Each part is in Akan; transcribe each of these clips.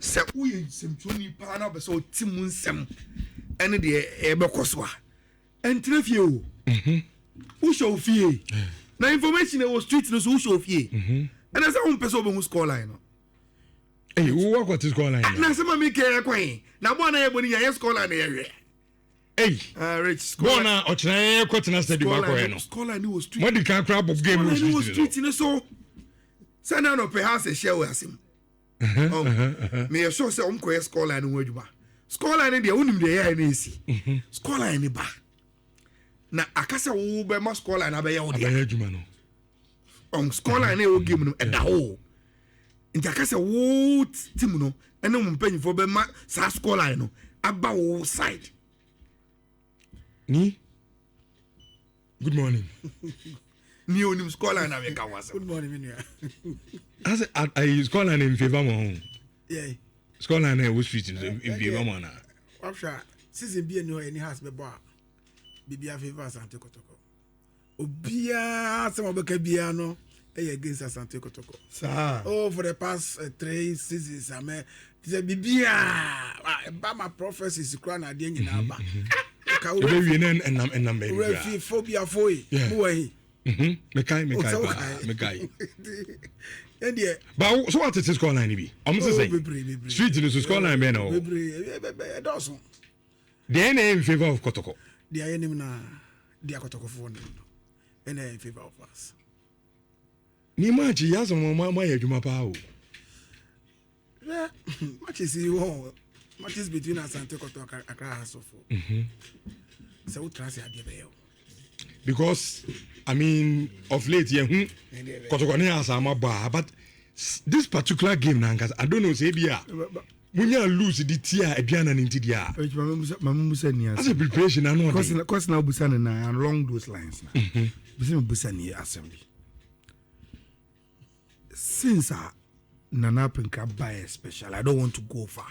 se uye semtuni pa na be so timu nsem ene de ebe koso a entre fie o who show fie na information e was street no so who show fie and as one person be score line no hey who work with score line na se ma me kere kwan na bo na ye boni ya score line ye hwe hey rich score bona ochina kwetena stadium akọ no score line was street what the can crab of game was street no so sana no perhaps a share we asim me sure say umko score line no adwuma score line dey unim dey ya na esi score line ba na akasa wo be ma score line abaye wo dey adwuma no on score line e wo game no eda ho nti akasa wo team no ene mo mpanyifo be ma sa score line no aba wo side ni good morning ni onim score line na ka wasa good morning me as I score line in favor mo yeah score line was street in favor mo na wafsha season bi any any house be bo bibia favor Asante Kotoko obia some obeka bia no against Asante Kotoko for the past 3 seasons ame say bibia ba my prophecies kra na de nyina ba ka we wi enam be we fi phobia foi boy me kai and yeah but so what is score line be I'm say street no score line be no doesn't they are in favor of Kotoko they are na they are Kotoko for no and in favor of us ni match ya so ma ya dwuma pa o yeah matches you matches between Asante Kotoko Accra House of so we trust ya dey because I mean of late Kotoko ne asama ba but this particular game na I don't know say bia munya lose the tia aduana ninti dia mamusa ni as a preparation na no because na obusa na along those lines na busa obusa ni assembly since Nana Pinkra by special I don't want to go far.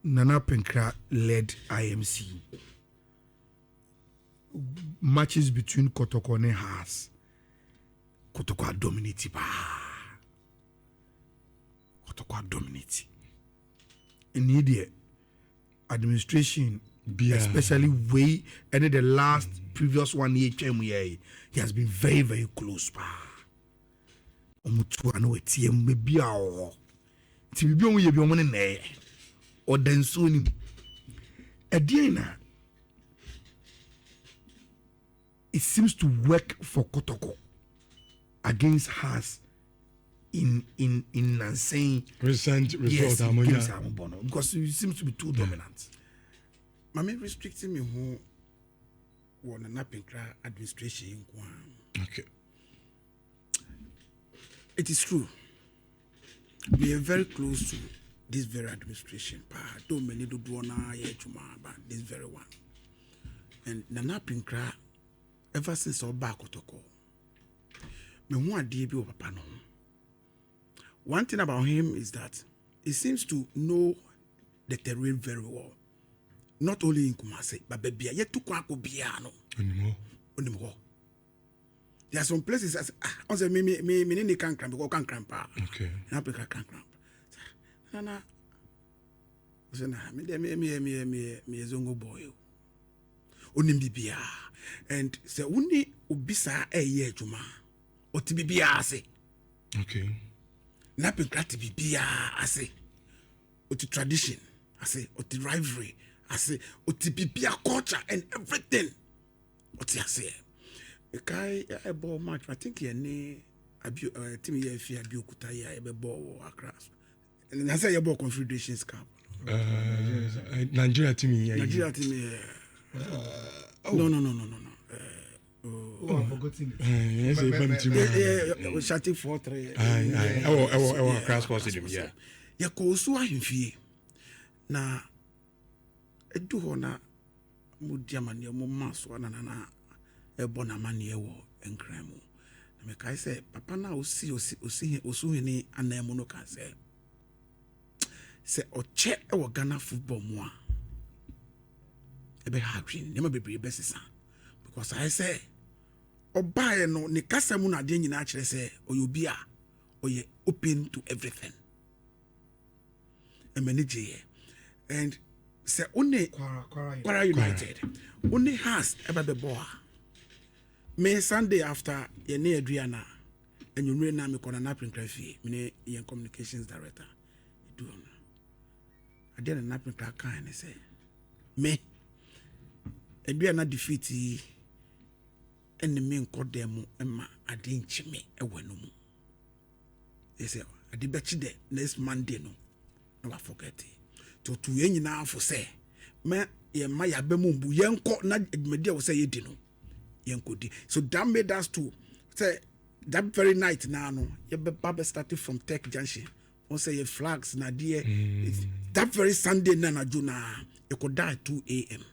Nana Pinkra led IMC matches between Kotoko and Haas. Kotoko dominated. Kotoko dominated. In India, administration, especially way, and the last previous 1 year term, he has been very, very close. Omutu ano etiem me bia o. Ti bibia o ye bi o mo ne na o danso ni. Edien na it seems to work for Kotoko against Haas in Nansei recent result because it seems to be too dominant. Mama restricting me who won an Pinkra administration. Okay. It is true. We are very close to this very administration. Don't many do na but this very one. And Nana Pinkra, ever since our back Kotoko, me want to be papa no. One thing about him is that he seems to know the terrain very well. Not only in Kumasi, but baby, yet to Kwako Biano. Anymore. There are some places as on the me can cramp or can cramp. Okay. Na Pinkra can cramp. Nana. So na me zongo boy. Onim bibia. And say uni ubisa ye juma. Oti bibia ase. Okay. Na Pinkra ti bibia ase. Oti tradition ase, oti rivalry ase, oti bibia culture and everything. Oti ase. Kai a ball match, I think ye ne team ye fear Biokuta ye a ball across. And I say your ball Confederations Cup. Nigeria team. Nigeria team. No. Oh, forgotten. Yes, we chatting 4-3. I cross positive. Yeah. Ya ko so ahemfie. Na edu ho na mudiamane mo maso na ebona mane ewo enkran mu na me kai say papa na osi ni anam no kan say oche ewo Ghana football mu a ebe ha twin ne ma bebre besesa because I say obaye no ni kasa mu na de nyina kire say oye obi a oye open to everything and manage and say only Kwara United only has about the boy. May Sunday after ye near Adriana and you know me kon napping crafty, me your communications director. Do I didn't napping crack kind say me Adriana defeat and the main called them Emma I didn't chime a wenum. They say I did bet you that next Monday no I forget it. To any now for say me ye my abemumbu yanko na media will say you dino. So that made us to say that very night now no you be started from Tech Junction. On say your flags na dear that very Sunday na Juna you could die 2 a.m.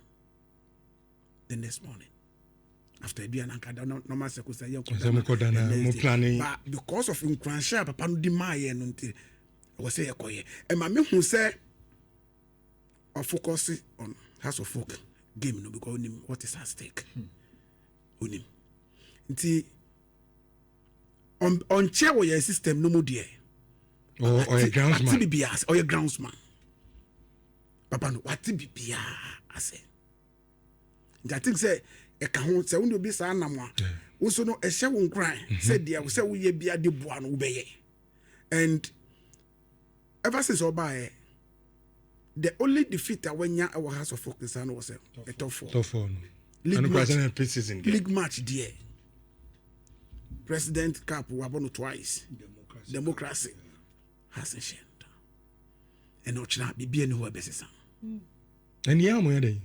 the next morning. After being no normal say you planning but because of Ukraine papa no di my no was say ekoye e ma me hu say or focus on House of Folk game no because what is at stake. Unim. Nti on chair or your system no more there. Or a groundsman. Or a groundsman. Papa no what be bia I say. I think say e ka ho say when you be sa na mo. Wo so no e hye won kran say dia wo say wo ye bia de boa no wo be ye. And ever since Obaye the only defeat when ya our House of Folk was a top 4. Top 4. League match there. President Cup wabonu twice. Democracy has a shame. And not not be any who besesa. And yeah, where they?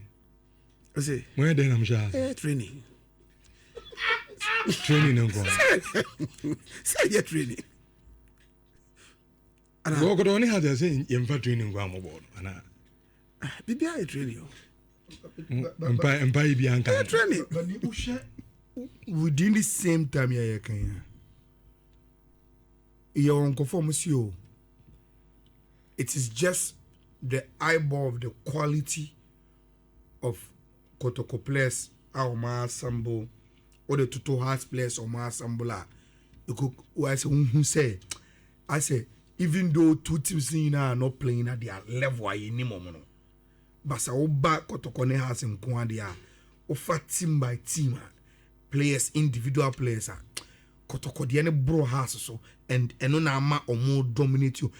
I say, where then I'm sure. Training. Training and go. Say yeah, training. And I could only have to say, you're training one more. And I be training. And by Bianca training. Within the same time, your uncle for monsieur. It is just the eyeball of the quality of Kotoko players, our Sambo, or the Toto Hearts players or Sambola. You could I say, even though two teams are not playing at their level, I need more. Basa oba Kotoko ne has in Kwandia, offer team by team, players, individual players. Kotoko the bro has so, and enonama or more dominate you.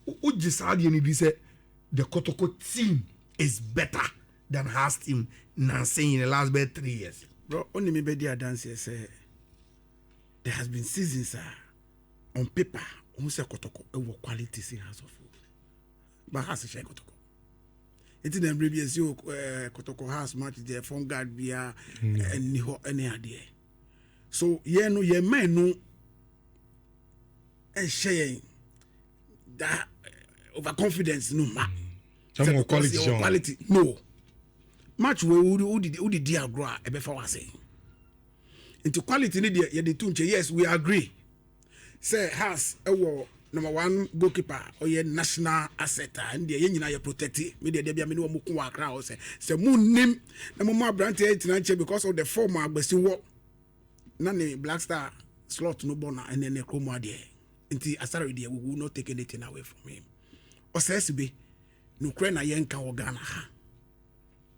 Ujisadi ni say the Kotoko team is better than Haas team Nancy in the last 3 years. Bro, only me be there dance say there has been seasons on paper who say Kotoko a quality see House of Folk. But Haas share Kotoko. It's in the previous year Kotoko House match there from guard via any idea. So yeah no ye man no and share that overconfidence no ma. Some more quality. No. Match we who did dear grow e be for say. Into quality ni dey the tunche yes we agree. Say has number 1 goalkeeper or your national asset and the nyina you protect me dey bia me no mo ko akra o say mo nim na mo brand e because of the former agbesi wo na ne Black Star slot no bona and then kromo ade nti asare dey we will not take anything away from him o says be no kra na yenka wo Ghana ha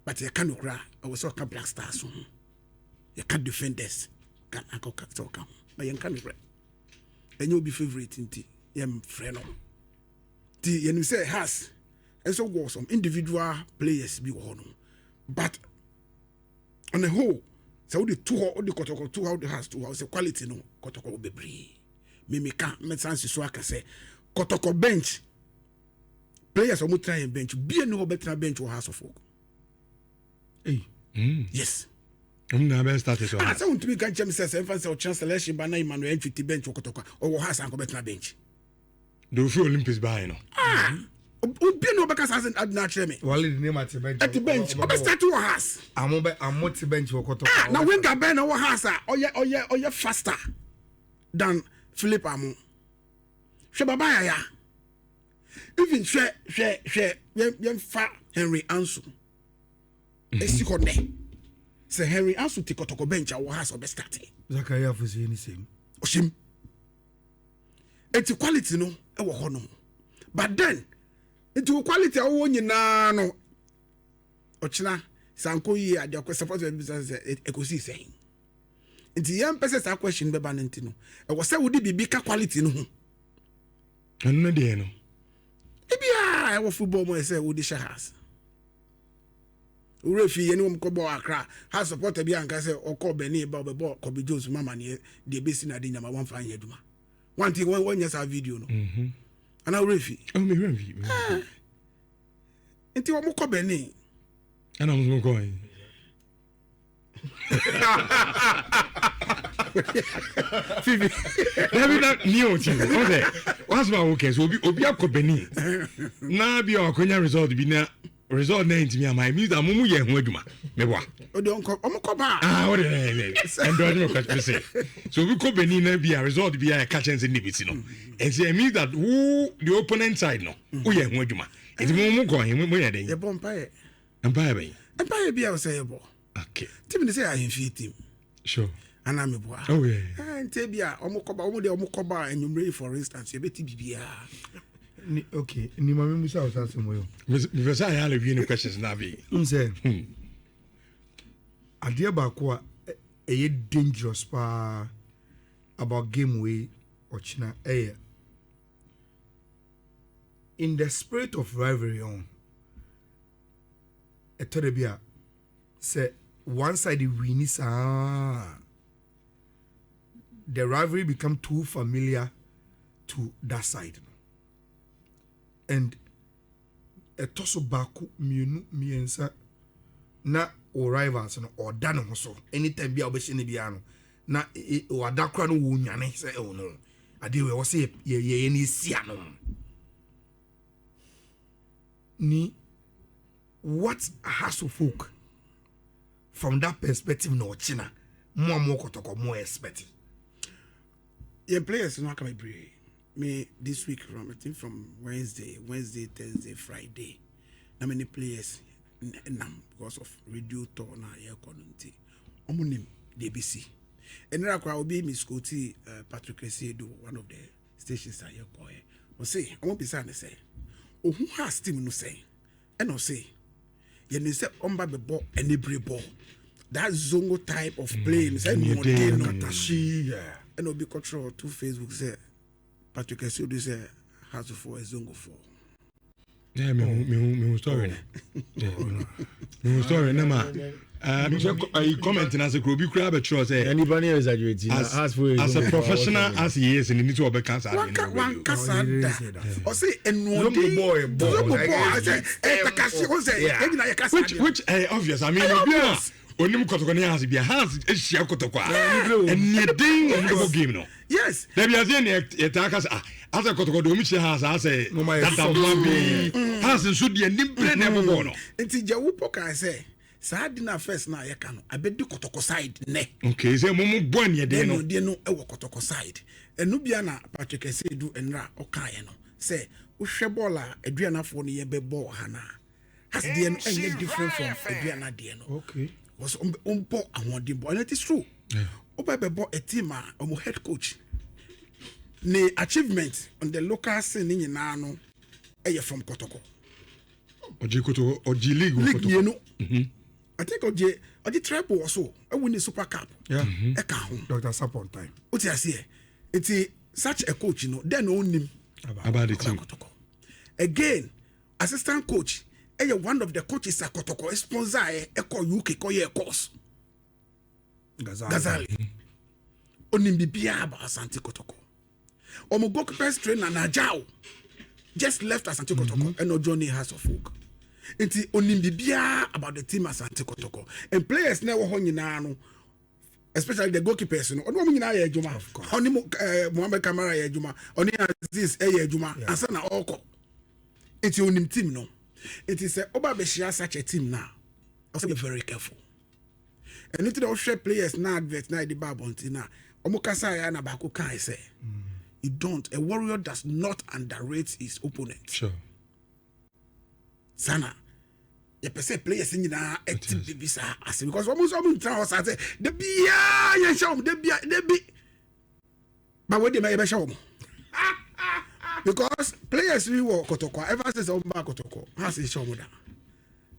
but you can kra I was so Black Star so you can defenders can anko so come but yenka no kra and you be favorite nti yem friend the you say has and so was some individual players be one but on the whole so the two or the Kotoko two how the has to say quality no Kotoko be bree me can make sense so I can say Kotoko bench players are try and bench be no better bench or House of Folk. Yes. Na best started so. I want to be can chance say emphasis or chance selection by na Emmanuel entry bench or Kotoko or has and better bench. Do few Olympics by no. Obi no because hasn't had natural me. Wale the name at the bench. At the bench. Obi start to has. I'm at the bench for Kotoko. Now when ga ben no has or you faster than Philip Amu. Hwe baba ya. Even hwe fa Henry Ansu. Esi ko ne. Say Henry Ansu ti Kotoko bench or has or be start. Zakaria for say any same. Oshim. Eti quality no e wo ho no. But then Into quality of one no Ochina Sanko ye at the support of business ecosi saying. Into young persons are question Bebanentino. I was say would it be bigger quality no? And no dear no. Maybe I was football boy say would the shahas. Urefi anyone kobo akra has supported Bianca say or call Benny about the ball could be Joe's mamma near the basin at dinner one fine yeduma. One thing 1 year video no. And I refi. Oh me review. Into what more Benny. And I'm going. David that new team. Okay. What's my okay? So obi akobeni. Na bi akonya result bi na result na ntimi am I mean that mumu ye ho adwuma. Me wa. O de onko omokoba. Ah, what and do not say. So we kobeni na bi result bi a catch and say nibiti no. And say mean that who the opponent side no. Who ye ho adwuma. Enti mumu go him mo ye den. Ye bompae. Empire be. Empire bi a say bo. Okay. Team say I fit team. Sure. Anami boa. Oh yeah. And tebia omokoba enyumre for instance you beti bibia. Okay, ni mama musa osase moyo. Me say I have any questions na be. Nse. Ade ba ko a eye dangerous pa about game way ochina in the spirit of rivalry on etodebia say one side win the rivalry become too familiar to that side. And a toss of baku miensa na or rivals or dano so anytime be obeshin biano na or dakra no wunyane say oh no I deal with say ye any siano ni what has to folk from that perspective no china more kotoko more expected. Your players not coming brave. Me this week from I think from Wednesday, Thursday, Friday. Now many players because of radio tour na air community. Omunim DBC. And now I will be Miss Scotty Patrick Esedo, one of the stations I hear boy. Or say, I won't be saying say. Oh, who has team no say? And no say. You say omba the ball and the ball. That zongo type of playing. Say no Katashi. And will be control to Facebook say Patrick Esedo say has for a zongo for. Yeah, me story. Me story na ma. I commenting as a group you grab a show say anybody exaggerating as a professional as he is and you need to obey cancer. One casa or say and one boy which obvious I mean obvious. Onim Kotoko ne has be has ehia Kotoko and near ding on the game no. Yes. There be as a Kotoko do mi has say that has should be nimbre na mo no. Enti Jawupo can say Sadina first na ye kan abedi Kotoko side ne. Okay, say mo bo ne de no. De no e wo Kotoko side. Enu bia na Patrick Esedu enra okaye no. Say wo hwe ball a aduanafo no ye be ball hana. Has de no any different from aduana de no. Okay. Was umpo awodimbo and it is true. Obebebo a team omo head coach. Ne achievement on the local scene nyina no eye from Kotoko. Oji Kotoko oji league you know. I think oji treble also. I win the Super Cup. Yeah. E ka ho. Dr. Sapon time. What you say? It's such a coach, you know. Then own him about the team. Kotoko. Again, assistant coach. One of the coaches at Kotoko sponsor UK course. Gazali. Onimbibiya about Asante Kotoko. Omo goalkeeper trainer Najao just left Asante Kotoko and no Johnny has of folk. Enti onimbibiya about the team Asante Kotoko. And players never nyina no, especially the goalkeepers no. Ono nyina ye adwuma. Oni Mohamed Kamara ye adwuma. Oni Aziz ye adwuma. Asa na oko. Enti onim team no. It is a Obabeshia such a team now. Also be very careful. And into the share players now advert now the Babontina. Omokasa ya na bako kai say. You don't. A warrior does not underrate his opponent. Sure. Sana. You per se players in na active bisa as because almost tell say the bia ya show the bia the bi. But what they may be show. because players we were Kotoko ever since Omba Kotoko has a Shomuda,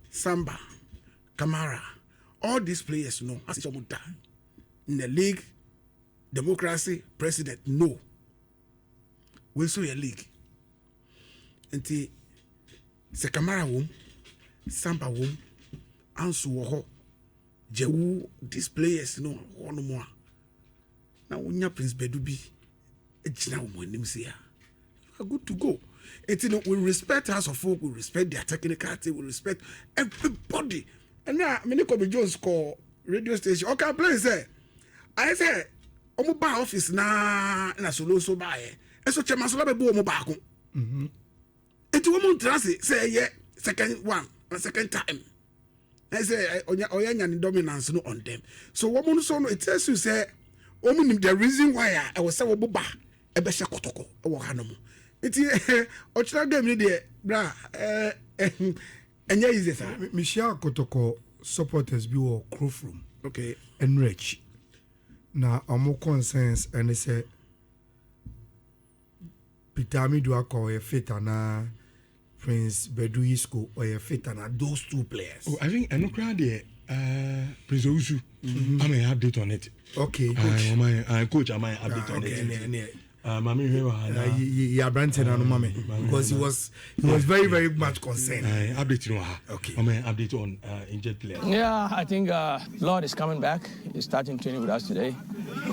Samba, Kamara, all these players know has a Shomuda in the league. Democracy, president, no. We saw a league. Until Sekamara wom, Samba wom, Ansu woho, Jewu, these players, no, one more. Now, when you Prince Bedubi, it's now when them say, you are good to go. Until we respect House of Folk, we respect their technicality, we respect everybody. And now, many Kobe Jones call radio station. Okay, please say, I say, omo ba office na solo so ba e so chairman so la be bo omo ba ko enti wo mo trance say ye second time I say oya nya ni dominance no on them so wo mo so no it tells you say omo nim the reason why I was say wo ba e be hye Kotoko e wo ha no mo enti o chira game ni de bra enya easy sir Michelle Kotoko supporters be wo crowd room okay enrich na amo consensus and say Peter Amidu akọ ye fit na Prince Bedu School or ye fit na those two players. Oh, I think I know crowd there. Prince Ousu. I may update on it. Okay, coach. I might update on it. Mami yeah, Branton and Mami because he was very very much concerned. Update on her. Okay. I may update on injured players. Yeah, I think Lord is coming back. He's starting training with us today.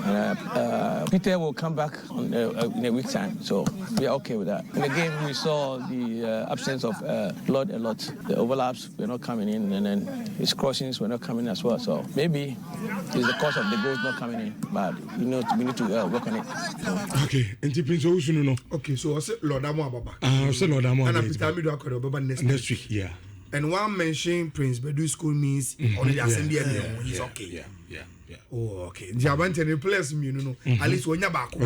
And Peter will come back in a week's time. So we are okay with that. In the game, we saw the absence of Lord a lot. The overlaps were not coming in, and then his crossings were not coming as well. So maybe it's the cause of the goals not coming in. But we need to work on it. Okay. Enti Prince Ousu no. Okay, so I said Lord Amo Ababa. I said Lord Amo. And Peter Amidu akọ Ababa next week. Yeah. And one mention Prince Bedu School means only the assembly is okay. Yeah. Oh, okay. Jabante the players you know. At least onya baako.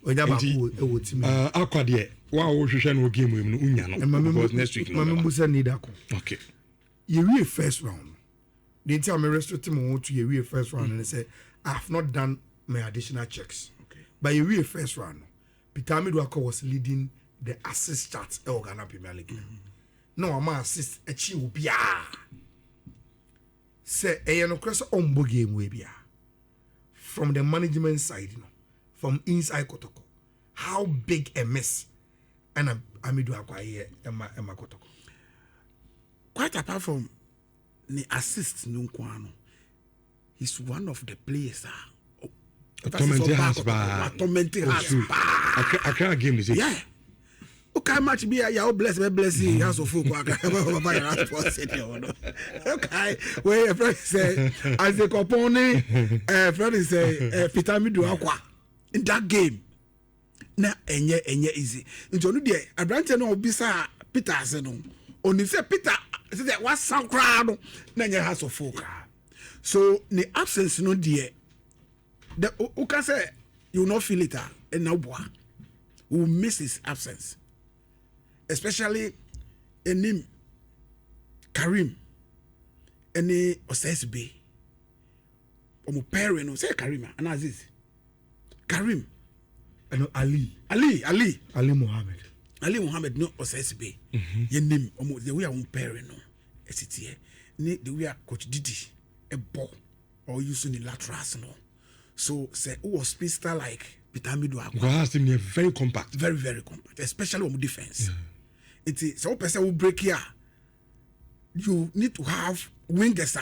Onya baako e wo team. Akwa de wa wo hwehwe no game mu no unya no. Because next week no. Mama Musa need ako. Okay. You first round. The entire me restrict me to you first round and they say I have not done my additional checks. But you first round. Peter Amidu akọ was leading the assist chart e Ghana Premier League. No ama assist echi obia. Say no cross on game we bia. From the management side, from inside Kotoko. How big a mess and Amidu akwa Emma Kotoko. Quite apart from the assist Nunkwano, he's one of the players Tormenting us by I can't game this. Yeah. Okay, match be ya bless you house of folk. Okay, where a friend say as a company, friend say Peter Amidu akwa in that game. Na enye easy. Into no dey Abrante no obisa Peter say no. Oni say Peter say what sound crowd na enye house of folk. So the absence no there. The Uka say you will not feel it and now we will miss his absence. Especially Enim Karim any Osesbe Omo parent no say Karim and Aziz Karim and Ali Mohammed no Osesbe Yenim Omo the way our parent no esitie ni the way coach Didi a ball or using the laterals no. So say who was speedster like Peter Amidu akwa. Because team is very compact. Very, very compact. Especially on defense. It is so person will break here. You need to have wingers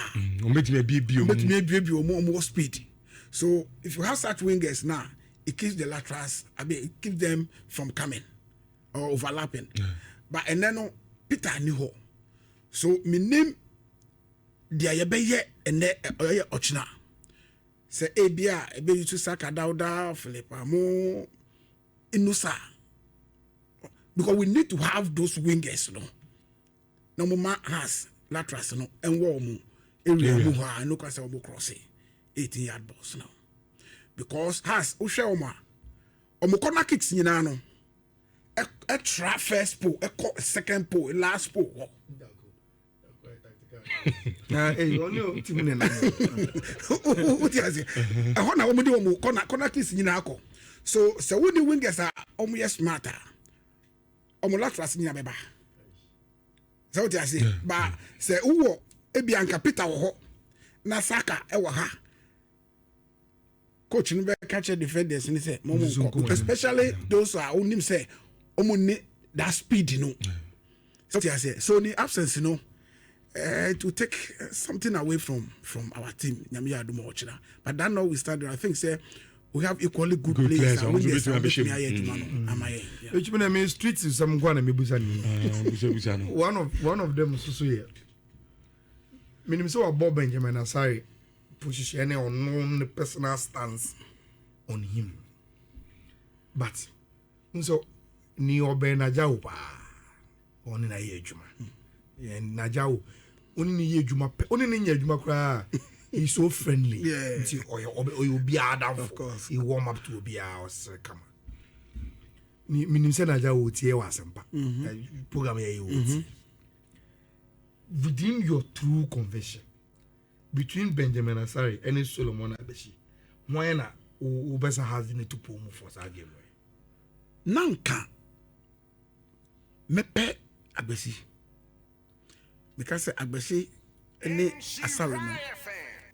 more speed. So if you have such wingers now, it keeps the laterals, it keeps them from coming or overlapping. But and then Peter Niho. So my name the Ayabeye and the Ochina. Say ebia ebe you to saka dauda Philippa mo inusa because we need to have those wingers no mama has laterals no and wo mu area mu ha no kwasa obo cross 18-yard balls now because has o hwe omo corner kicks nyina no e tra first pole e second pole last pole only team na what you say na we do corner kicks nyina akọ so we the wingers are almost smarter omo latras nya beba so what I say ba say uwo ebi anka Peter wo ho na Saka e wo ha coach no be catch defenders ni say mo especially those are onim say omo ni that speed no so what I say so the absence no to take something away from our team nyame adu mo ochina but that now we started I think say we have equally good players and we just have I mean streets is some one of them so here minimum so Bob Benjamin Asari pushes any unknown personal stance on him but so ni obe na jawo pa oni na ye adwuma na jawo oni ni ye adwuma oni ni ye adwuma kra. He's so friendly. Yeah. Or be adam. Of course. He warm up to be ours. Come on. Minim say Naja Wotie wasempa. Program here you. Within your true conversion between Benjamin Asari and Solomon Abeshi, why na Ubesa has in to pull for that game? Nanka mepe Abeshi because Abeshi any Asari no.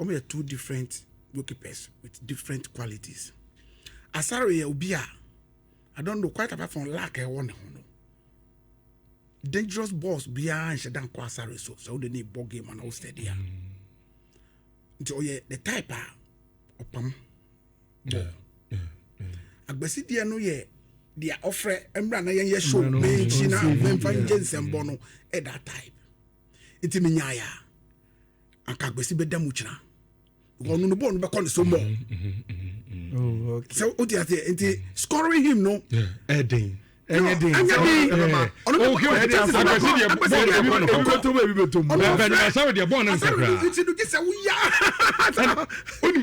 We are two different goalkeepers with different qualities. Asari Obia, I don't know quite apart from lack I want dangerous balls behind Shadan Kwasari so they need ball game and all steady. So the type of pam. Agbesi dia no ye dia offer embra na ye show be china memfa Jensen bono at that type. Iti minyaya. Anka Agbesi be damu china. One no ball be call so more. Oh, okay. So what you say? Scoring him no. Edding. Anything.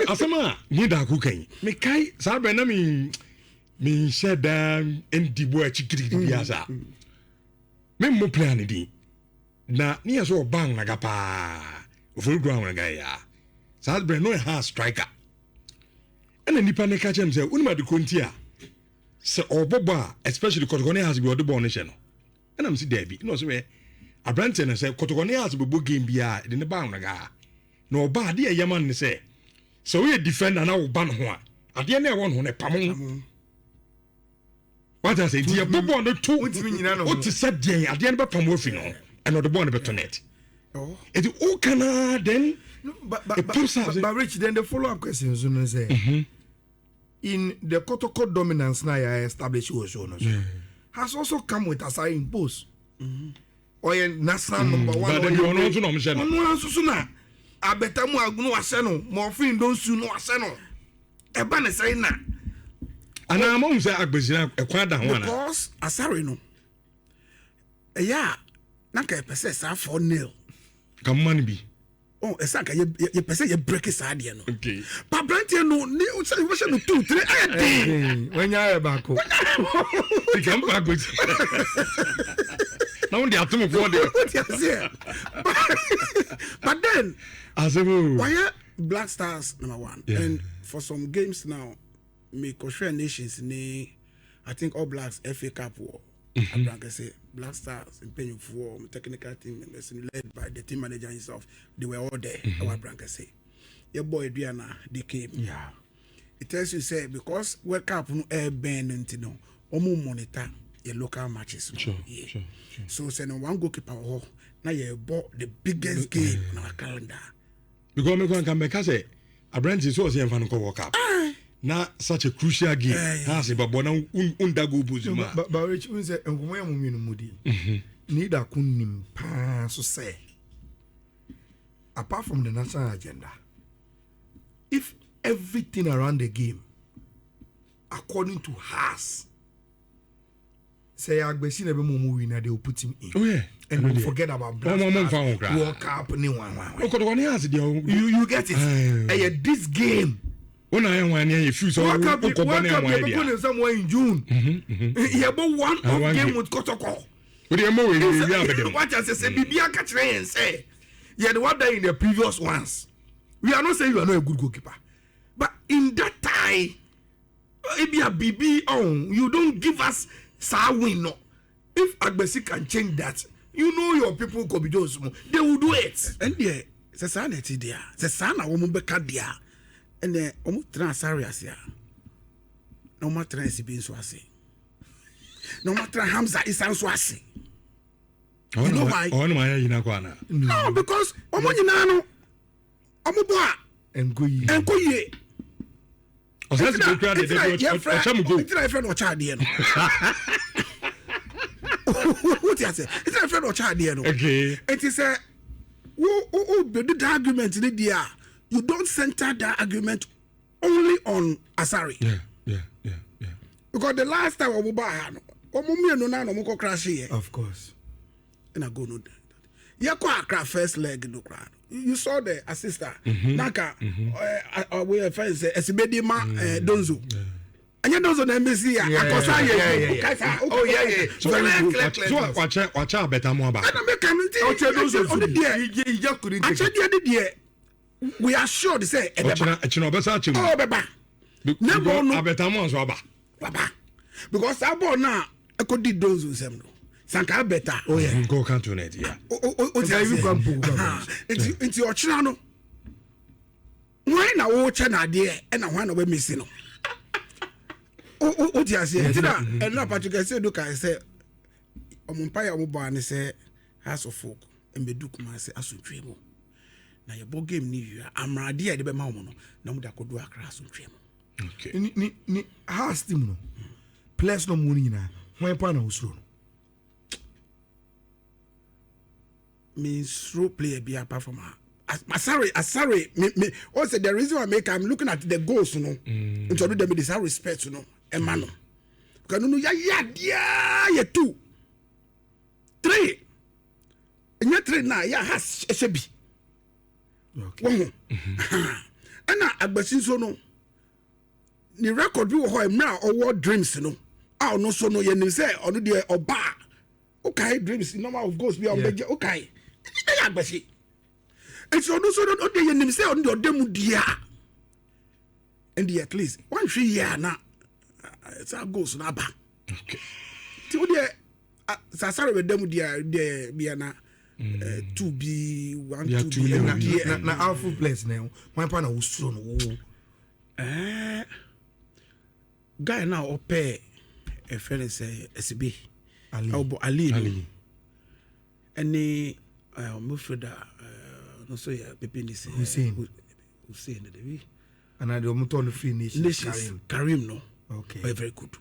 Asama ni Darko kan. Me kai sa be na me sheda ndibo a chikiri biasa. Me mo plan di. Na ni aso bang na gapa. Ofuru ground na ga ya. Sa be no ha striker. Ena nipa ne ka chem se unima de kontia. Se oboba especially Kotoko has be odebo on channel. And I'm see Debbie. No so Abrante na say Kotoko has be bo game bia de ne ba na ga. No ba de yaman ne say. So we defender na wo ban ho a. Ade na e won ho ne pam. What I say the bobo no two. What is said dey ade na be pam wo fi no. And odebo na be to net. Oh. It all kana then but Rich then the follow up question is say in the Kotoko dominance now I established has also come with as I impose. Or national number one. But you know to no mse no. Abetamu agunu aseno, mo fin don su no aseno. Eba ne say na. Ana mo say agbezina e kwa da ho ana. Because Asari no. Yeah, na ka pese sa 4-0. Come man bi. Oh, esaka ye pese ye break sa ade no. Okay. Pa Branty no ni we say no 2-3 ayade. When you are back. You come back with. Now they are to for there. But then Asemu. why Black Stars number 1 and for some games now me Koshua Nations ni I think All Blacks FA Cup war. I say Black Stars in Penny for technical team members led by the team manager himself. They were all there. Our Branca say, your boy Diana, they came. Yeah. It tells you say because World Cup no air band and no, omo monitor your local matches. Sure. So say no one goalkeeper now you bought the biggest game on our calendar. Because me go and come back say Abrante so say fan ko World Cup. Na such a crucial game. Has ba bona undago buzuma. But Rich we say enkomo ya muminu mudi. Need a kunim pa so say. Apart from the national agenda, if everything around the game according to us say Agbesi na be mumu winner they will put him in. Oh yeah. And we'll forget about Black World Cup ni one. You get it. Hey, this game Una yan wan yan fuse World Cup somewhere in June. He about one game with Kotoko. What I say Bibia catch and say yeah the one that in the previous ones. We are not saying you are not a good goalkeeper. But in that time if you are BB on you don't give us sa win no. if Agbesi can change that, you know your people could be those, they will do it. And yeah, the son at there, the son of woman Becadia, and the Omutran no matter as he being swasi. No matter Hamza is swasi. You know why? No, because Omonino Omuboa and Kuye. It's like a friend or child, what you say? It's a friend or child, okay. It is a the argument in the you don't center the argument only on Asari. Yeah. Because the last time we buy no crash here. Of course. And I go no. You first leg no cry. You saw the assistant. Naka we are friends Esibedima Donzo. And you Donzo na Messi Oh yeah. So watch better more about. And I make on the there. We are sure to say oh baba. Never no better more so baba. Because I born now I could do Donzo sem no. Sanka better. Oh yeah. Go can't net yeah. It's your channel. Why na wo channel there and na one we missing no. What you say? And now Patrick say look I say omumpaya omubo ani say house of folk embedu kuma say asotwe mo. Na your ball game ni you amrade e de be ma wo no na mu da kodu akra asotwe mo. Okay. Ni house team no. Players no money na. When pa na usro no. Means role player be apart from her. Sorry. Me. Also, the reason why I'm looking at the goals, you know, and to do them with this respect, you know, and man, because no, yeah, 2, 3, and you 3 now, yeah, has a be. Okay. And now, I bet so no. The record you have now or what dreams, you know. I no so no, you say, or do the or bar. Okay, dreams, normal of goals, we are okay. It's also not the name say on your demo dear. And at least 1 3 year now. It's our goals now. Okay. To the sorry with them dear Biana 2B 1 2B na alpha place now. One partner was strong. Guy now up a friend say SB Ali. And the Mufreda no so ya pepe ni say Hussein the and I don't on the free nation Karim no okay very good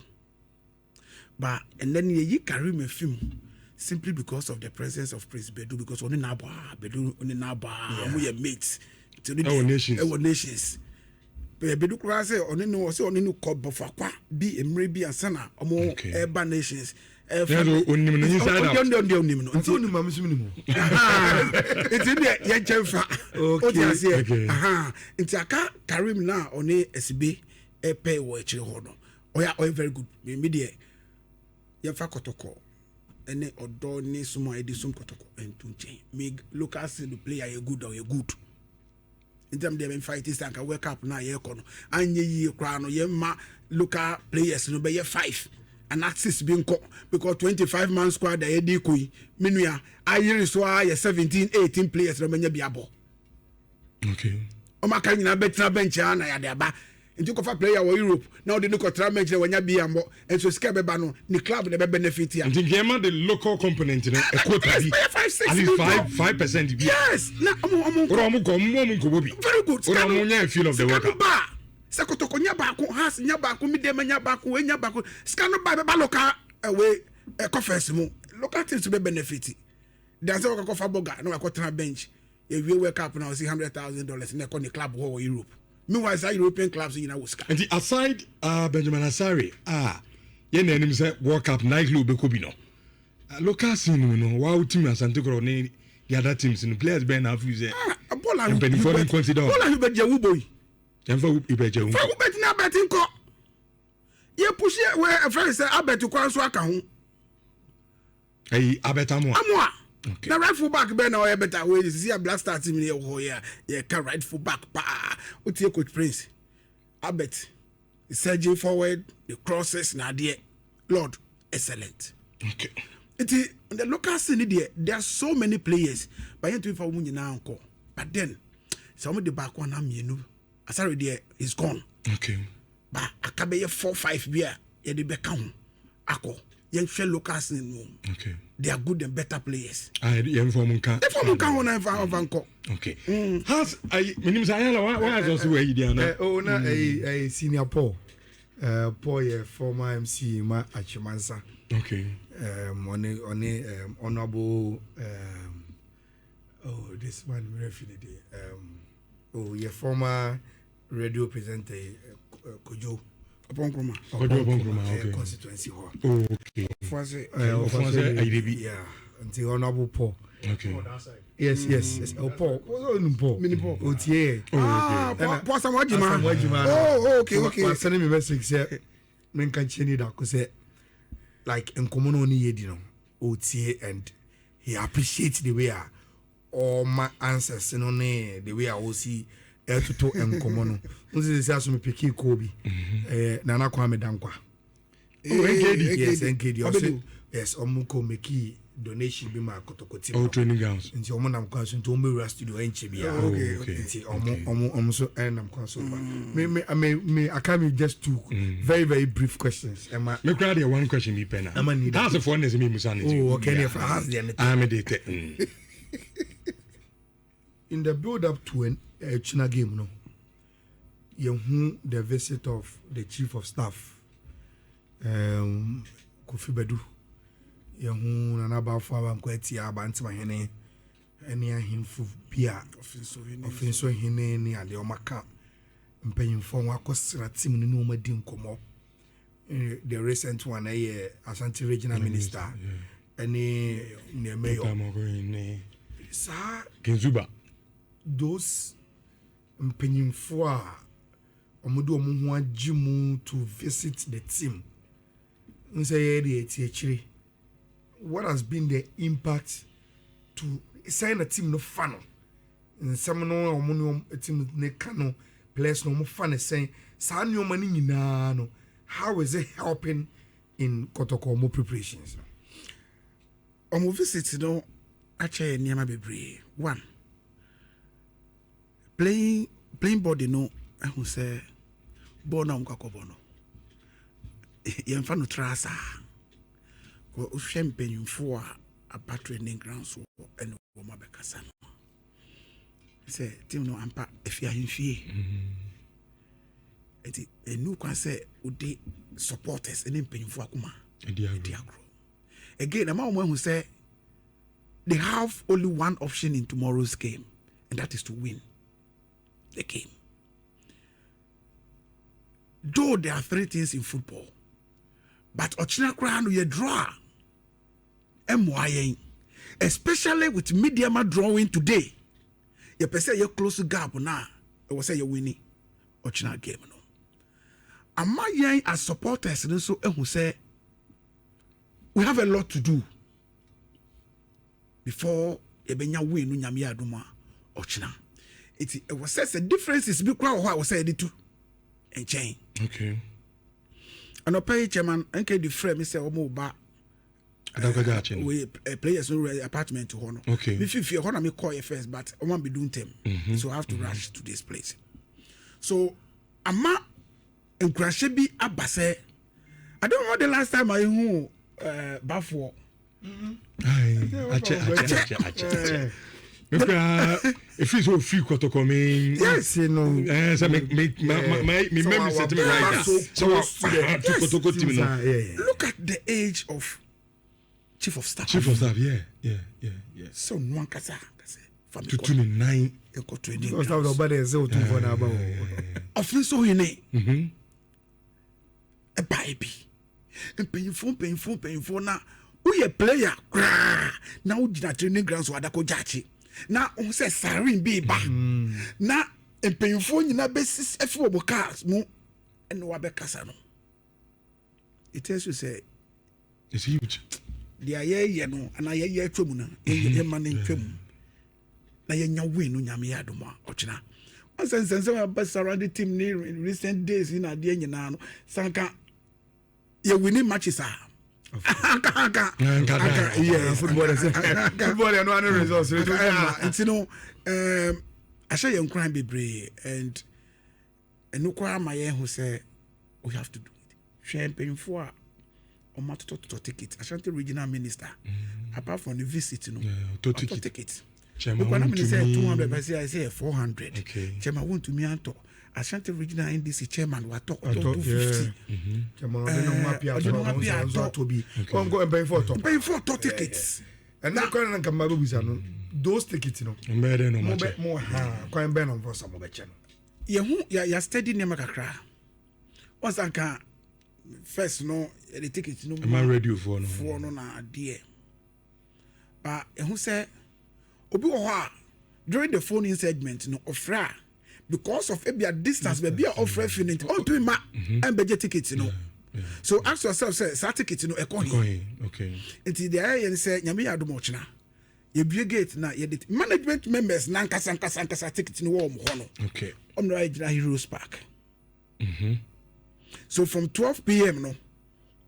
but and then ye Karim a film simply because of the presence of Prince Bedu because only Naba we are mates to the nations Bedu kura say only no called Bofakwa be emre bi ansana omo urban nations it's in the Yanchefa. Okay. It's a car Karim now on a SB a pay watch horno. Oh, yeah, very good. Media Yafa Kotoko. And then or ni sumo edisum Kotoko and to change. Make look as the player a good or a good. In terms of fight is like I wake up now, ye kono. And ye crown, ye ma local players no be 5. And access being caught because 25-man squad the Eddie Kui Minuya I saw 17 18 players remember biabo. Okay. Omaka na betra bench ana ya deba. Into kofa player wa Europe now they look at bench when ya biambo and so ska beba no the club the benefit here. And the local component a quota at least 5%. Yes. Na very good. Feel of the work. Kotoko nyabako has nyabako mi dem nyabako nyabako scan no ba local away conference mu local things to be benefit there's a work of boga no akotena bench if you wake up now see $100,000 in the club or Europe meanwhile say European clubs in Awuska and aside Benjamin Asari ye na enim say World Cup night club be ko bi no local scene no wow team Asante ko ne the other teams in players be na afu say bola you consider bola you be jawu boy Jenfa ibeje hu. Fa wo bet na bet nko. Ye push we a friend say abet kwan so aka ho. Hey, abetamo. Amoa. Okay. Na right full back be na o better we see a blaster team here ho here. Ye can right full back pa. Utie coach Prince. Abet. Surging forward, the crosses na there. Lord, excellent. Okay. the local scene there are so many players but yet if we now uncle but then some of the back one sorry there is gone okay but akabe 4-5 beer ye de be kan akọ ye hwe local scene okay they are good and better players ye inform kan won vanko okay has I minimum say why just we yi dia na na senior Paul ye former MC ma Achimansa okay honorable this man refinity your former radio presenter Kojo Oponkroma okay constituency hall okay Fase IDB yeah until honorable Paul okay yes Paul mini Paul otie Paul Samwajima okay send me message say men kan cheni da ko say like enkomo no ni yedi no otie and he appreciates the way all my answers no ne the way I will see to enkomo no nzi say aso me pick Kobe nana kwa me dankwa NKD also yes omuko meki donation bi ma Kotoko team training grounds nti omo nam kwa so nti omo studio enche bia okay nti omo so nam kwa so me I can just two very very brief questions me crowd here one question me pena that's the phone is me musanity okay if I ask the anything in the build up to a China game no you the visit of the chief of staff Kofi Bedu you nana ba fa ba nkwati abantima hene ene ahimfu bia ofenso hene ni ade omaka mpanyimfo wakosra team ni no madi nkomo the recent one Asante regional minister ene ne mayor sa Kenzuba those mpanyimfo a omodo omo ho agimu to visit the team nse ye eti what has been the impact to sign a team no fan in some no omo team ne kano players no mo fan saying sa nyoma ni nyina no how is it helping in Kotoko mo preparations omo visit no ache niama bebre one playing body no who say born am kwakobo no ye mfa no trasa ko ohwe mpanyimfo a training grounds and wo mabekasa no say team no ampa afia himfie eti enu kwa say udi supporters and mpanyimfo akoma ediagro again am who say they have only one option in tomorrow's game and that is to win the game. Though there are three things in football, but Ochina Crown you draw. Especially with medium drawing today. You per se you close gap now. I will say you winning Ochina game no. Am I as supporters and so who say we have a lot to do before Ebenya win no nyame aduma Ochina. It was says the difference is big crowd what was said it too. And chain. Okay. And I pay chairman and the frame say omo ba we players no apartment to honor. Okay. If you honor me call you first but I won't be doing them. So I have to rush to this place. So ama encourage be abase. I don't know the last time I who Bafo. If it's so few Kotoko me yes you know so me memory set me right so Kotoko team no look at the age of chief of staff yeah so no one kasa to 29 e ko training because of the body is so too for na ba office so hene e baby painful na we a player na we gina training grounds wa adako jachi na on say sarin be ba na painful nyina besis efi obo cars mu and wa be kasa no it tells you say it's huge dia ye no ana ye atwam na ye ma na ntwam na ye nya win no nyame ya adoma ochina on sense we best surrounding team in recent days in ade nyina no sanka ye winning matches Yeah, football is football and one results. It's I show you crime be brave and no crime my who say we have to do it. Champagne for or matter to ticket. Asante regional minister. Apart from the visit, to ticket. Chairman say 200, I say 400. Okay. Chairman want to me and talk. Asante regional NDC chairman was talk 250. Chairman, I don't know to be. Come go and pay for tickets. And now can come back with those tickets, more quite ben on for some of the channel. You steady near Macacra. Once I can first the tickets no. Am I ready for no dear. But who said Obi during the phone in segment offer because of a distance maybe offer finite on to ma and budget tickets so ask yourself say tickets okay until the area say nyame adom na ye gate na ye management members na nkasa tickets no wo ho okay on right Heroes Park so from 12 p.m. no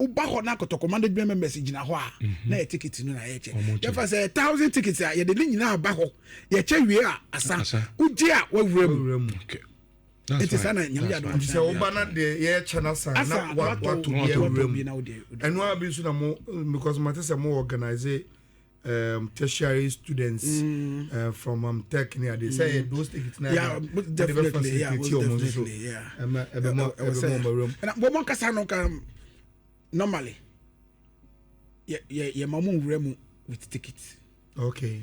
Uba ho na Kotoko management members gina ho a na e ticket no na ye che. Therefore say 1,000 tickets a ye de nyina aba ho ye che wie a asa. Uje a wawuram. Okay. It is ana nyam ya do. Say oba na de ye channel san na what to be awuram. And no abi so na mo because matter say mo organize tertiary students from tech near they say those tickets now definitely and but one kasa no can normally yeah mamu remu with tickets okay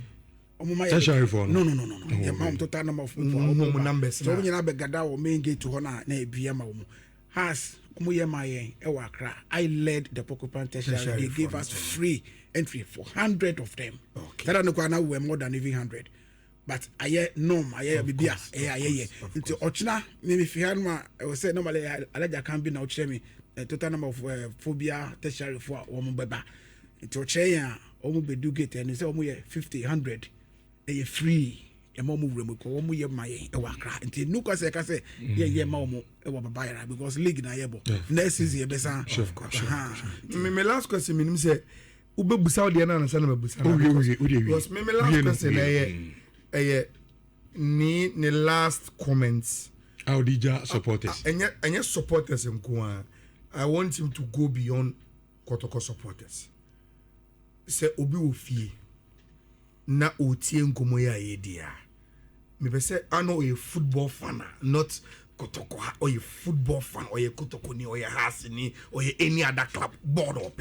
tertiary for no yeah mam total number of people numbers so we na be gada o main gate ho na ebia ma wo has omo my e wa Accra. I led the Pocopan tertiary. They gave us free entry for 100 of them. Okay. That no we were more than even 100. But I bibia into ochna maybe if you had I was say normally alaja can be now me total number of phobia tertiary for omo beba into ocheya omo be do gate and say omo 50 100 free emomu remu ko omo ye my e wa Accra nti no kwase ka say ye ma omo e wa baba yara because league na yebo next season ye besa of course me last question me say ube busa de na na me busa because me last question ni last comments Audija supporters and supporters nko I want him to go beyond Kotoko supporters say obi ofie na otie nkomo ya yedia me be say I know a football fan not Kotoko or a football fan or a Kotoko ni or a Hasi ni or any other club board up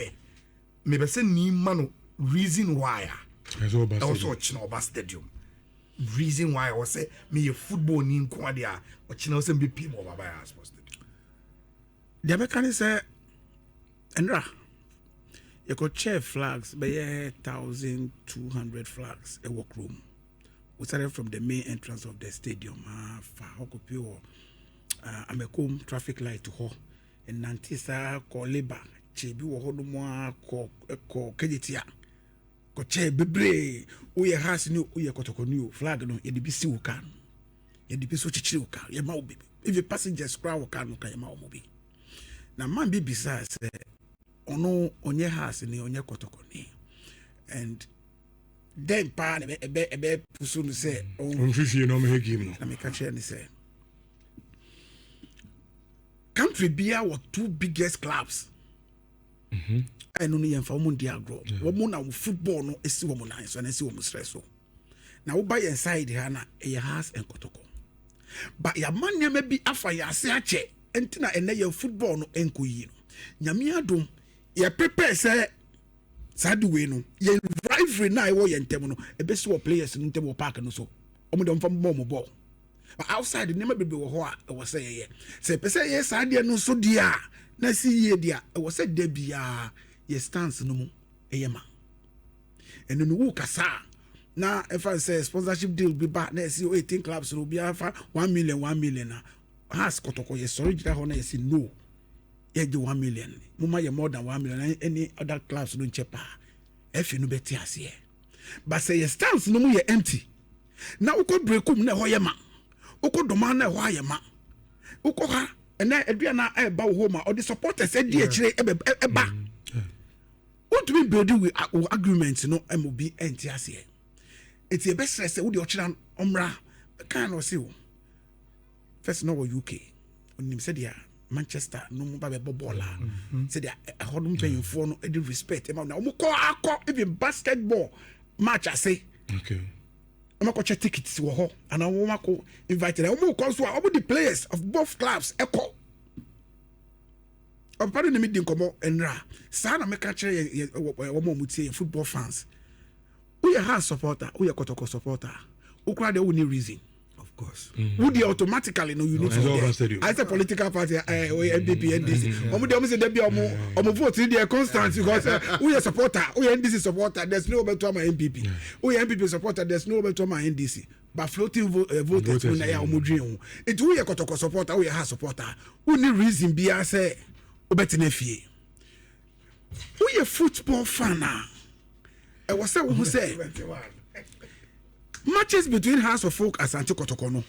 me be say ni mano reason why also Chinoba Stadium reason why I was say me a football ni nko dia or Chinoba be people baba ya supposed to the American say Enra you could chair flags by 1,200 flags a workroom. We started from the main entrance of the stadium. Amekom traffic light to ho and Nantisa call labor. Chebi wo hodomwa ko kejitia. Ko chair bebre. Uye has new uye Kotoko new flag no ye de bi si uka. Ye de bi so chichiri uka. Ye ma obi. If the passengers crowd uka no ka ye ma obi. Na man bi bisa say ono onye has ni onye Kotoko ni and then pa ebe pusu no say on fifi no me game no na me catch ni say country bia what two biggest clubs eno no yemfa mo ndi agro wo mo na football no esi wo mo na so na esi wo mo stress so na wo ba yen side ha na e has en Kotoko but ya manya me bi afa ya ase ache entina ene ye football no enkoyi no nyame adom ye prepare say sadwe no ye rivalry na wo ye ntem no e be so players no ntem park no so omo dem fam ball but outside the name be wo ho a e wo say ye say pese ye sade no so dia na si ye dia e wo say da bia ye stance no mu e ye ma eno no wo kasa na if I say sponsorship deal be back na see 18 clubs no be afa 1 million na has Kotoko ye sorry jira ho na ye say no ye do 1 million mama ye more than 1 million any other clubs no chepa if you no beti ase but say your stance no mu ye empty na uko breakum na ho ye ma uko doma na ho ye ma uko ha na edua na e ba wo ma or the supporters e di e kire e ba what do we build with arguments no MOB NTS here? It's the best say with the Ochran Omra kind of see. First no UK. When him said yeah, Manchester no more baby bola. Said yeah, I hold them paying for no any respect. Even basketball match I say. Okay. I'm going to check tickets to her and I want to invite them. I'm going to call the players of both clubs. Echo. I'm part of the meeting come out and ra. Sana me catch a football fans. Who are supporter? Who are Kotoko supporter? Who cry the only reason? Of course. Who they automatically know you need to. I say political party, MPP, NDC. Omo say there be omo vote in there constant because who are supporter? Who are NDC supporter? There's no better my MPP. Who are MPP supporter? There's no better my NDC. But floating voters when I omo dream. It who are Kotoko supporter? Who are supporter? Who need reason be I say obetine fie. Who are football fan now? I was say who say matches between House of Folk and Asante Kotoko no.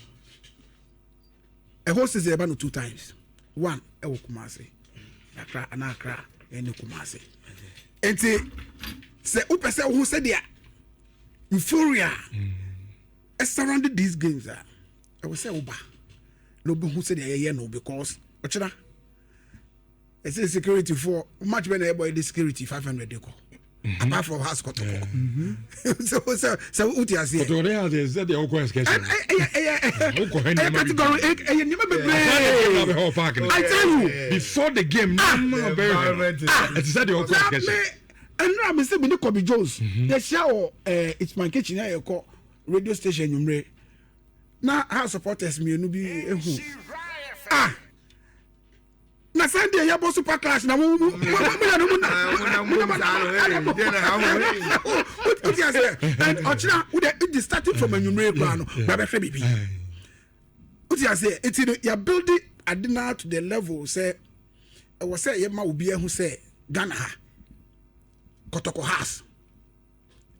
A host is about 2 times. One, Ewo Kumasi. Accra, and Kumasi. And say upese who said there euphoria surrounded these games. I will say Uba. No who said there no because Ochina. I say security for much better boy the security 500 they go. Apart from House Kotoko. So what you say? Kotoko they said they all go escape. I tell you before the game, it said they all go escape. And now I'm saying me Kobe Jones. They show it's my kitchen here call radio station you now how supporters me no be na Sunday ya bo super class na mo and Ochina it started from a numeric plan ba be hwe bibi what you say it you build it additional to the level say I was say ye ma obi ehun say Ghana Kotoko has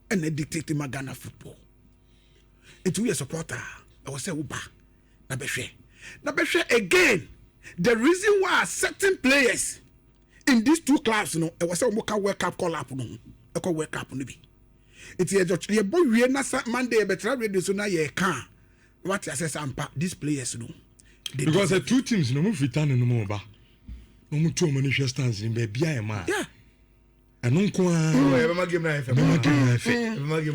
and they dictate my Ghana football it we a supporter I was say uba na be hwe again. The reason why certain players in these 2 clubs, you know, it was a World Cup call up, no, a call World Cup, no be. It's a boy, we are not Monday, but radio so now you can. What I say, these players, you know, because the 2 teams, no more return no more, ba. No more 2 manifestations in baby, yeah. And no one,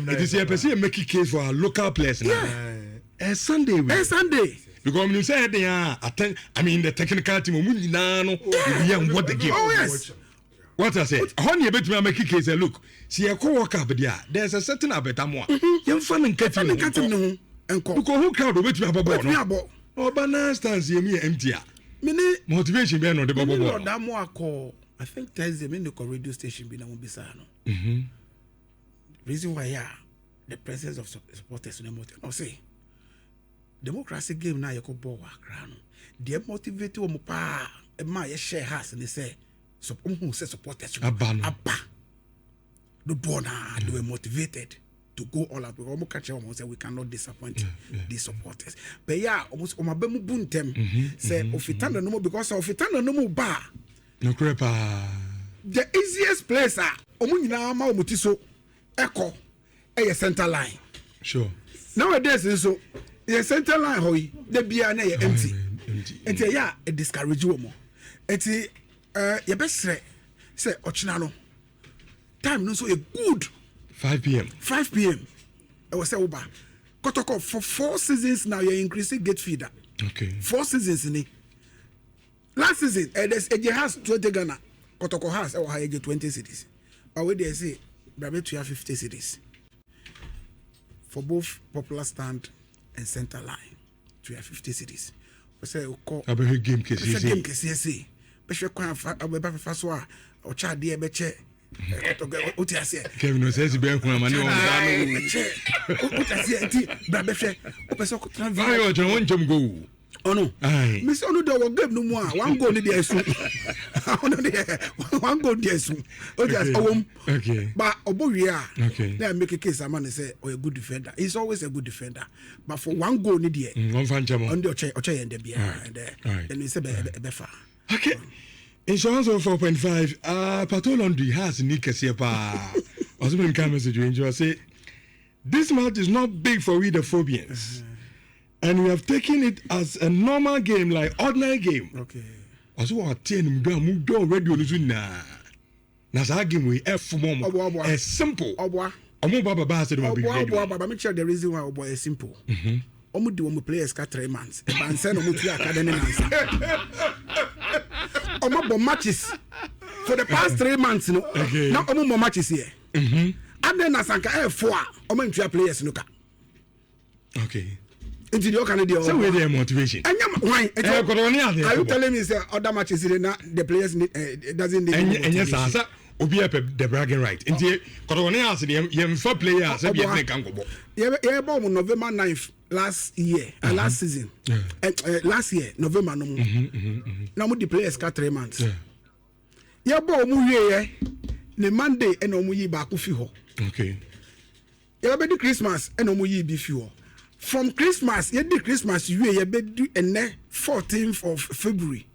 it is a person making case for our local players now. Yeah. Sunday. Because you say they are, I mean, the technical team, what the game. Oh, yes. What I say, honey, a bit to make a case. Look, see a co worker, but yeah, there's a certain abetamwa. Young fun and catching no, and call who crowd over to have a ball. Oh, banana stands here, me empty. Motivation being on the bubble. I think Thursday, the radio station be now Bisano. Reason why, the presence of supporters in the motor. No, say. Democracy game na yeko ball akra no de motivate wo pa e ma ye share house and they say so who say supporters abba the born they were motivated to go all out because catch them say we cannot disappoint these supporters but yeah almost o mabemu buntem say ofitana no because ofitana no ba no crepa the easiest place omo nyina ma omuti so echo e center line sure nowadays so the center line hoy the bia na empty enti ya e discourage wo mo enti ye besre say ochina no time no so a good 5 p.m. I was say Uba Kotoko for 4 seasons now you're increasing gate feeder. Okay. 4 seasons in it. Last season there's a has 20 Ghana Kotoko has or higher 20 cities. But where they say Brabe to have 50 cities. For both popular stand and center line to have 50 cities. We say game case. Beshe kwa abeba faswa o cha de beche Kevin says be kwa mani o ti bra behwe o pese ko transfer ayo je won jam go ono me say ono do wo game no mu a one goal ni de esu ono de one goal de esu o just owom okay but obowie a okay na make a case man say o a good defender he's always a good defender but for one goal ni de one fan jam on the oche yende bia and then we say be far okay Insurance of 4.5. Pato Laundry has Nick pa. I was going to message you and say, this match is not big for we the Phobians. And we have taken it as a normal game, like ordinary game. Okay. I was going to move on radio. Now, that game we have for mom. It's simple. Omo baba ba said we baba make sure the reason why Obo is simple. Omo di omo players ka 3 months. E ban say no mo tu academy nansa. Omo bo matches for the past 3 months no. Now omo mo matches here. And then Asanka F4 omo ntua players no ka. Okay. Into the Canada. So where their motivation? Why? Are you telling me say other matches the players doesn't need and yes answer obi up the bragging right. Nti Kotoko has the four players e be can go. Yeah, ball November 9th last year, last season. Last year November no. Now the players got 3 months. Yeah, ball mu wie ne Monday and omu yi ba ku fi ho. Okay. Yeah, be Christmas and omu yi bi fi ho. From Christmas, yeah, the Christmas you be do and 14th of February.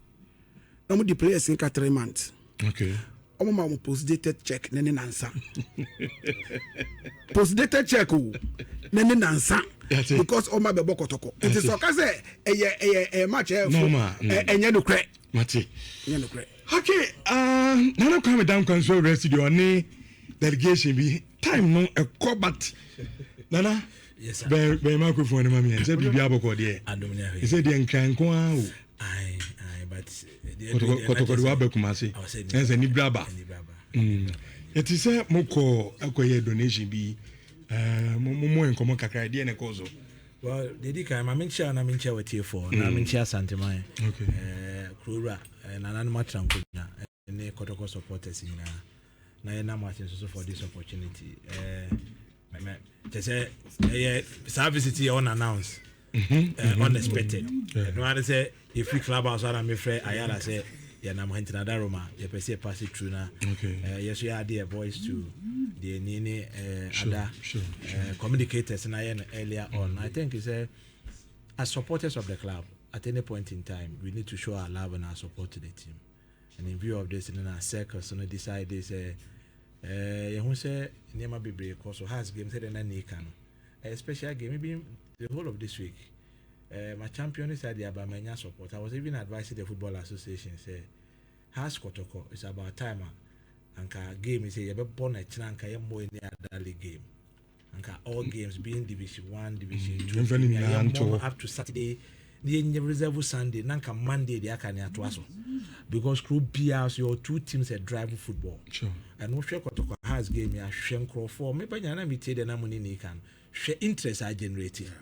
Now the players in 3 months. Okay. Omo ma mo post-dated check nene nansa. Post-dated check nene nansa. Because Oma be Kotoko. It is okay say a match enye no kre. Mati. Enye no kre. Okay, nana come down control rest your name delegation be time no a cobat. Nana. Yes sir. Be microphone ma me say bibi aboko de. He say the nkranko a o. Aye, but Kotoko do abekumase. Ense ni braba. It is a moko akoye donation bi mo enkomo kakra de na kozo. Well, the kind I mention na mention what here for. Na mention Asante man. Okay. Krura na nanu matranko na ne Kotoko supporters na na martin so for this opportunity. Just say service unannounced. Unexpected. No one say if we club house and me friend Ayala say yeah na mohintina daroma you per se pass it through na. Okay. Yes we add a voice to the nini other communicators na earlier on. I think it's as supporters of the club at any point in time we need to show our love and our support to the team. And in view of this in our circles so decide this you say Nema be because has games said and a special game maybe the whole of this week. My champion is at the Abamanya support. I was even advising the Football Association say has Kotoko it's about time and game is a born a chanka more in the league game. And all games being Division 1, Division 2 up to Saturday. The reserve Sunday, Nanka Monday, the Akane Atwaso. Because Club PRs, your two teams are driving football. Sure. And no share Kotoko has game ya Shenko for maybe Yana Mite and Amuni can share interest I generated.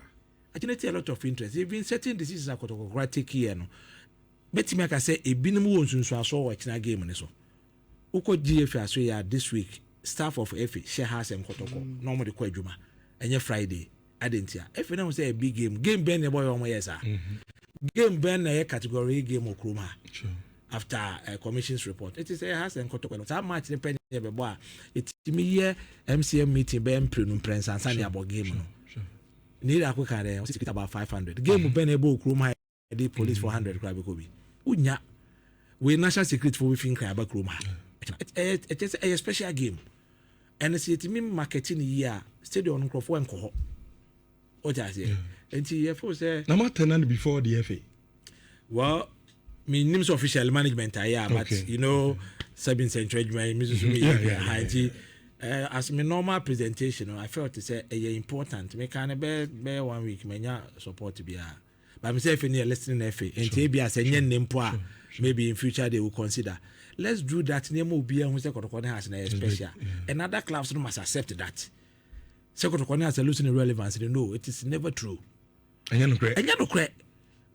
I generate a lot of interest. Even certain diseases are Kotoko gratic here. Betty Maka say a binimu so I saw watching a game and so. Uko GFA so ya this week, staff of FA share has and Kotoko, normally Kwajuma, and your Friday. Adentia. If you don't say a big game Ben a boy on my yes, game Ben a category game or Kruma. Sure. After a commission's report, it is a house and Kotoko. How much depending on the boy? It's me here MCM meeting Ben Prinum Prince and Sunday about game. Need a quick area, about 500. Game Ben a book Kruma, the police 400 Krabi. Unya, we national secret for we think about Kruma. It is a special game. And it's a mean marketing year, stadium on Crawford and Coho. What I say? And see, if say, number 10 before the FA. Well, me name's official management, but you know, 7th century, my Mrs. As my normal presentation, I felt to say a important. Me can bear 1 week, me support to be a. But myself in here listening FA, and maybe as a name maybe in future they will consider. Let's do that. Name will be a who's has a special. And other clubs must accept that. Secretary has a losing relevance. No, it is never true. And you know correct.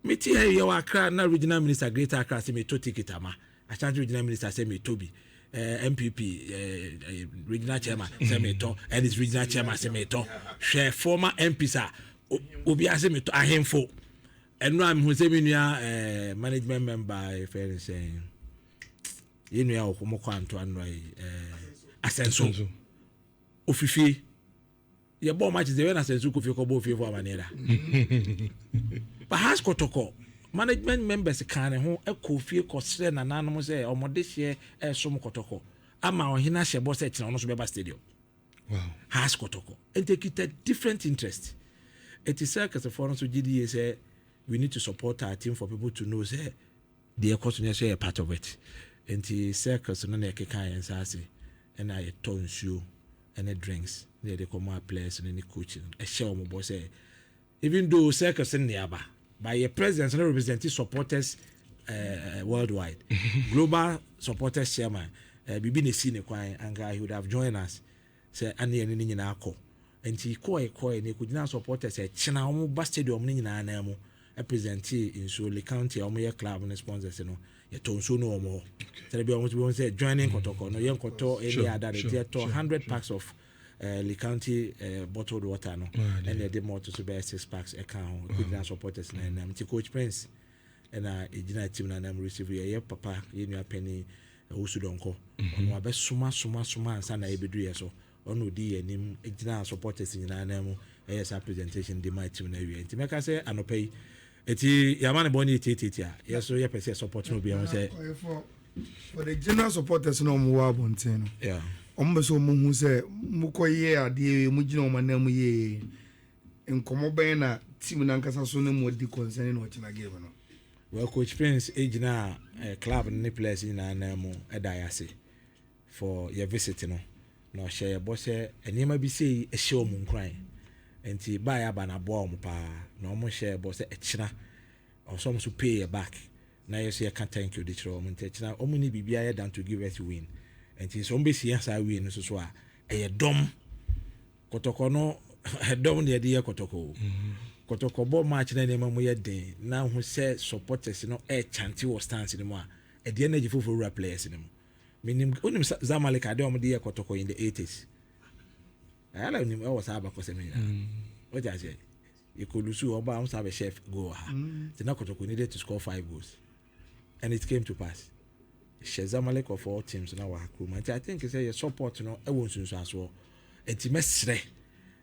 Me tia you are cry na regional minister Greater Accra say me to ticket ama. Asante regional minister say me Toby. MPP regional chairman say me to and his regional chairman say me to. Share former MPs obi say me to ahemfo. And no am who say me nua management member if saying you know okomoko Antoine Asante Ofifi your ball matches the when I said Zuko for Manera. But has Kotoko management members kan ho ekofie kosre na nanom say omode hye esom Kotoko ama ohina hye bo say kina no so beba stadium. Wow. Has Kotoko and take it a different interest. It is circus for us to GDA say we need to support our team for people to know say the continue say a part of it. And the circus no na keka and say and I tons you and the drinks they come out players and any coaching a show mo boss say even though circus in Nyaba by your president and representing supporters worldwide global supporters chairman bibi ne sine kwan and he would have joined us say ane ne nyina akọ enti koi ne kugina supporters say china omo ba stadium ne nyina na mu represent in Sole County omo ye club and sponsors no ye tonso no omo say be omo say joining Kotoko no ye nkoto any other they 100 packs of Le County bottled water no and they more to be 6 packs account kugina supporters na na enti coach Prince and ejina team na na receive ye papa ye nua penny Usudonko ono abe suma ansa na ebedu ye so ono di enim ejina supporters nyina na mu sa presentation the my team na wi enti meka say anopai eti yamane boni titi a yeso ye pese support no bia say for the general supporters no mo wa bonten no yeah ombe so mo hu say mo koye ade mo gina o manam ye enkomo ben na team na nkasa so no mo di concern no china game no. Well, Coach Prince, ejina club and players in Anamu Edayase for your visit, no share boss, and you might be say a show moon crying. And to buy a banner bomb, pa, no more share boss a china or some to pay back. Now you say I can't thank you, this room and techna, only be down to give us to win. And it's only yes, I win, so swa a dumb Kotoko no a dumb the idea Kotoko. Kotoko bo match na name mo yeden na hu say supporters no chanty or stance ni mo e de energy for players ni mo minim onim Zamalek ade o mo de Kotoko in the 80s ala onim e was aba ko semina what I say you could lose oba am have a chef go ha the na Kotoko needed to score 5 goals and it came to pass Zamalek of all teams na wa hakuma I think say your support no e won sunso aso enti mesre.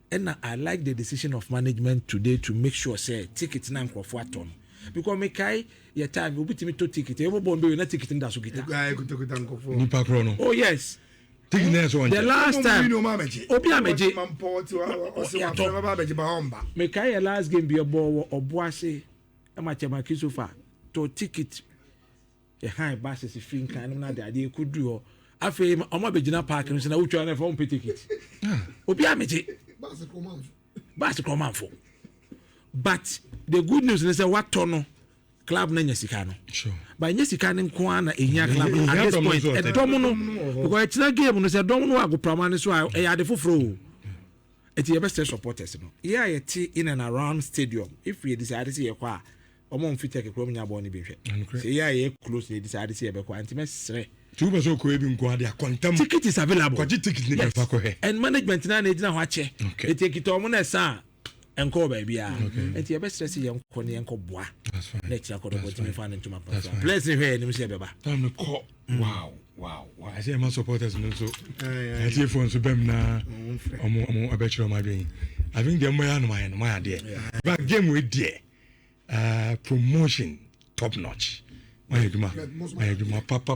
And I like the decision of management today to make sure say ticket na nkrofo aton because me kai your time we be to ticket e bo be na ticket nda so kita guy kutokuta nkofo Nipa kro no. oh yes Ticket na so the last time obi ameje me kai your last game be obo oboase e ma chema kisofa to ticket e high basis fin kan na de ade kudu afi omo begina park no se na wutwa na for ticket obi ameje Basi Komanfo. But the good news is that what tono club na nyasikano. Sure. But nyasikano nko na ehia club at this point. E domono because it's na game no say domono ago pramane so e ya de foforo. Eti ye best supporters no. Yeah, ye ti in and around stadium. If we decide to see ye kwa omo mfite ke krom nya bo ni bi hwe. Say yeah ye close they decide to see ye be kwa anti mesre. Tuba so ko ebi nko ade akontam. Ticket is available. Kwaji ticket ni be fa ko he. And management na ejina ho ache. E take it omo na sa enko ba bia. Enti e be stress ye enko ne enko boa. That's fine. Next year ko do me fan into my place. Place here ni me se beba. Time no call. Wow. I say my supporters no so. I see phone so bem na omo abechiro ma dwen. I think the moya no my there. But game we there. Promotion top notch. My papa.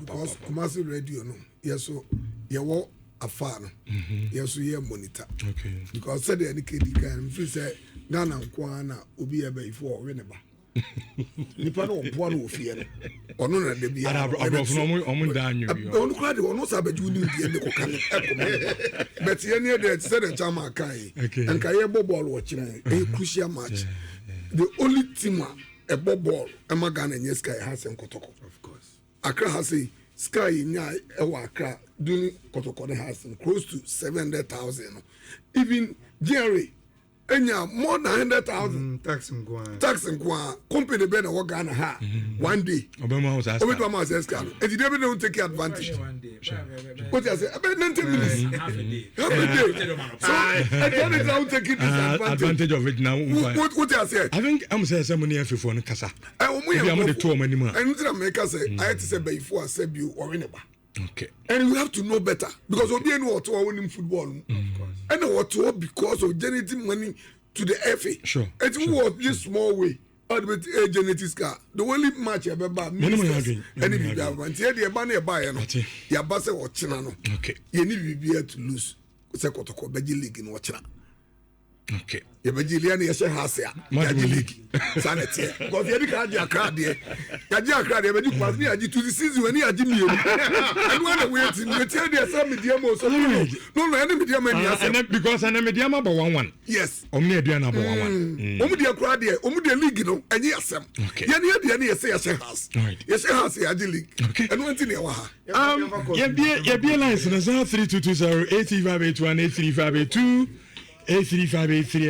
Because commercial radio no. Yes so you walk afar no. Yes so you monitor. Okay. Because said any kid can feel say Ghana nkwa na obi ebe ifo weneba. Nipa no bo no ofie no. Ono na de bia. Abrof no omo da anyu bi. Ono kra de ono sabeju ni die ne koka no ekome. But ye ne de said the chama kai. And kai bo ball wo kire. A crucial match. The only team a ball Emma Ghana and Sky has in Kotoko. Of course. Accra has a Sky in Accra doing Kotoko has close to 700,000. Even Jerry, more than 100,000 tax and Kwa company better what Ghana ha one day. Obama was asking. Obama was asking. And you never don't take advantage. What I say about 90 minutes. Half a day. So I can't take it advantage of it now. What I say? I think I'm saying someone here for one kasa. I am the two many more. And make us say I had to say before I said you or in Okay. And you have to know better because we know what to winning football. Of course. And what to because of generating money to the FA. Sure. It was this small way. But genetics car. The only match I ever Minimum any big one. Here the banner buy no. Ya base or China. Okay. You need be here to lose. Say Kotoko Beji League in Wachina. Okay. You Beji Liani Yasha Hasia. Beji League. Sanity. Because you can't get a card there. Kaja card there, but you pass me to the season when you are Jimmy. And when I wait, you tell the some medium or so. No, any medium and because an medium number 1. Yes. Only a number 1. Omudia crowd there, Omudia League, no, and yes, okay. Yani say a share house. Right. Yes, share house, Yaji League. Okay. And one thing, be license 3220 83581 83582 83583.